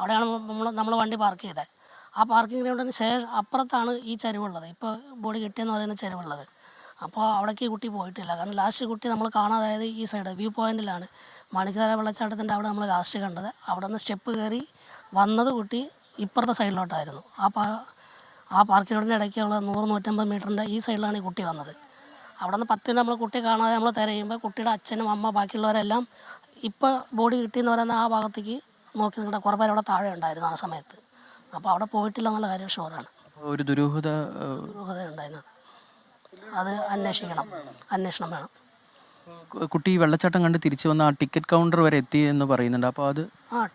അവിടെയാണ് നമ്മൾ വണ്ടി പാർക്ക് ചെയ്തത്. ആ പാർക്കിംഗ് ഗ്രൗണ്ടിന് ശേഷം അപ്പുറത്താണ് ഈ ചരിവുള്ളത്, ഇപ്പോൾ ബോഡി കിട്ടിയെന്ന് പറയുന്ന ചരിവുള്ളത്. അപ്പോൾ അവിടേക്ക് ഈ കുട്ടി പോയിട്ടില്ല. കാരണം ലാസ്റ്റ് കുട്ടി നമ്മൾ കാണാതായത് ഈ സൈഡ് വ്യൂ പോയിന്റിലാണ്, മാണിക്കര വെള്ളച്ചാട്ടത്തിൻ്റെ അവിടെ നമ്മൾ ലാസ്റ്റ് കണ്ടത്. അവിടെ നിന്ന് സ്റ്റെപ്പ് കയറി വന്നത് കുട്ടി ഇപ്പുറത്തെ സൈഡിലോട്ടായിരുന്നു. ആ പാർക്കിംഗ് ഗ്രൗണ്ടിൻ്റെ ഇടയ്ക്കുള്ള 100-150 മീറ്ററിൻ്റെ ഈ സൈഡിലാണ് ഈ കുട്ടി വന്നത്. അവിടെ നിന്ന് 10 നമ്മൾ കുട്ടി കാണാതെ നമ്മൾ തിരയുമ്പോൾ കുട്ടിയുടെ അച്ഛനും അമ്മ ബാക്കിയുള്ളവരെല്ലാം ഇപ്പോൾ ബോഡി കിട്ടിയെന്ന് പറയുന്ന ആ ഭാഗത്തേക്ക് നോക്കി നിങ്ങളുടെ കുറേ പേര് അവിടെ താഴെ ഉണ്ടായിരുന്നു ആ സമയത്ത്. അപ്പോൾ അവിടെ പോയിട്ടില്ല എന്നുള്ള കാര്യം ഷുവറാണ്. ഒരു ദുരൂഹത ഉണ്ടായിരുന്നത് അത് അന്വേഷണം വേണം. കുട്ടി വെള്ളച്ചാട്ടം കണ്ട് തിരിച്ചു വന്ന ആ ടിക്കറ്റ് കൗണ്ടർ വരെ എത്തി എന്ന് പറയുന്നുണ്ട്. അപ്പോൾ അത്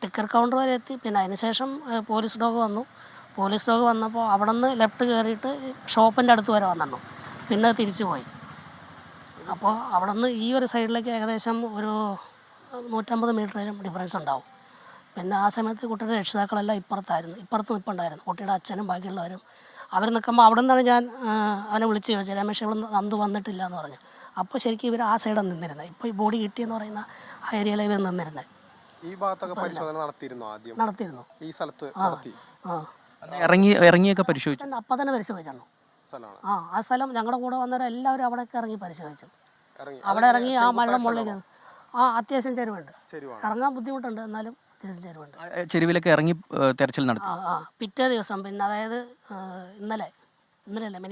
ടിക്കറ്റ് കൗണ്ടർ വരെ എത്തി. പിന്നെ അതിനുശേഷം പോലീസ് ഡോഗ് വന്നു. പോലീസ് ഡോഗ് വന്നപ്പോൾ അവിടെ നിന്ന് ലെഫ്റ്റ് കയറിയിട്ട് ഷോപ്പിൻ്റെ അടുത്ത് വരെ വന്നിരുന്നു. പിന്നെ തിരിച്ചു പോയി. അപ്പോൾ അവിടെ നിന്ന് ഈ ഒരു സൈഡിലേക്ക് ഏകദേശം ഒരു 150 മീറ്ററിലും ഡിഫറൻസ് ഉണ്ടാവും. പിന്നെ ആ സമയത്ത് കുട്ടിയുടെ രക്ഷിതാക്കളെല്ലാം ഇപ്പുറത്ത് നിൽപ്പുണ്ടായിരുന്നു. കുട്ടിയുടെ അച്ഛനും ബാക്കിയുള്ളവരും അവർ നിൽക്കുമ്പോൾ അവിടെ നിന്നാണ് ഞാൻ അവനെ വിളിച്ച് ചോദിച്ചത്, രമേശ് ഇവിടെ അന്ത് വന്നിട്ടില്ല എന്ന് പറഞ്ഞു. അപ്പോൾ ശരിക്കും ഇവർ ആ സൈഡാണ് നിന്നിരുന്നത്. ഇപ്പോൾ ഈ ബോഡി കിട്ടിയെന്ന് പറയുന്ന ആ ഏരിയയിലാണ് ഇവർ നിന്നിരുന്നത്. ഈ ഭാഗത്തൊക്കെ പരിശോധന നടത്തിയിരുന്നു. ഈ സ്ഥലത്ത് ഇറങ്ങിയൊക്കെ പരിശോധിച്ചു. അപ്പം തന്നെ പരിശോധിച്ചു. ആ സ്ഥലം ഞങ്ങളുടെ കൂടെ വന്നവരെ എല്ലാവരും അവിടെയൊക്കെ ഇറങ്ങി പരിശോധിച്ചു. അവിടെ ഇറങ്ങി ആ മഴ മുകളിലേക്ക് അത്യാവശ്യം ചെരുവുണ്ട്. ഇറങ്ങാൻ ബുദ്ധിമുട്ടുണ്ട്, എന്നാലും അത്യാവശ്യം ചെരുവുണ്ട്. ചെരുവിലൊക്കെ ഇറങ്ങി തെരച്ചിൽ നടത്തി. പിറ്റേ ദിവസം പിന്നെ അതായത് ഇന്നലെയല്ല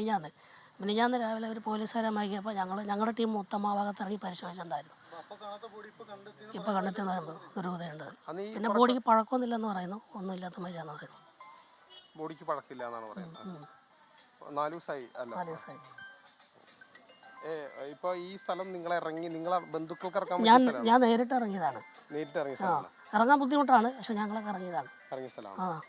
മിനിഞ്ഞാന്ന് രാവിലെ ഒരു പോലീസുകാരെ മയക്കിയപ്പോൾ ഞങ്ങളുടെ ടീം മൊത്തം ആ ഭാഗത്ത് ഇറങ്ങി പരിശോധിച്ചിട്ടുണ്ടായിരുന്നു. ഇപ്പോൾ കണ്ടെത്തിയെന്ന് പറയുമ്പോൾ ദുരൂഹതയുണ്ട്. പിന്നെ ബോഡിക്ക് പഴക്കമൊന്നുമില്ലെന്ന് പറയുന്നു, ഒന്നുമില്ലാത്ത മര്യാദ പറയുന്നു. ബോഡിക്ക് പഴക്കില്ല എന്നാണ് പറയുന്നത്. 4 ദിവസമായി അല്ല. ഇപ്പൊ ഈ സ്ഥലം നിങ്ങളെ ബന്ധുക്കൾക്ക് ഇറക്കാൻ ഞാൻ നേരിട്ട് ഇറങ്ങിയതാണ്. നേരിട്ട് ഇറങ്ങിയ സ്ഥലമാണ്. ഇറങ്ങാൻ ബുദ്ധിമുട്ടാണ്, പക്ഷെ ഞങ്ങളൊക്കെ ഇറങ്ങിയതാണ്. ഇറങ്ങിയ സ്ഥലമാണ്.